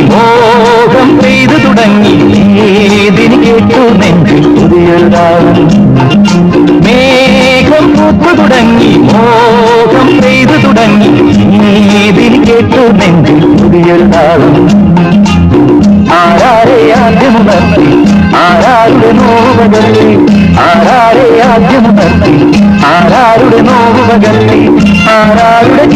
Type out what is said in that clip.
മോഹം പെയ്തു തുടങ്ങി ഏതിന് കേട്ടു നെഞ്ചിൽ പുതിയൊരു താളം മേഘം പൂത്തു തുടങ്ങി മോഹം പെയ്തു തുടങ്ങി ഏതിന് കേട്ടു നെഞ്ചിൽ പുതിയൊരു താളം ആരാരെ ആദ്യമുണർത്തി ആരാരുടെ നോവുകത്തി ആരാരെ ആദ്യമുണർത്തി ആരാരുടെ നോവുകത്തി ആരാരുടെ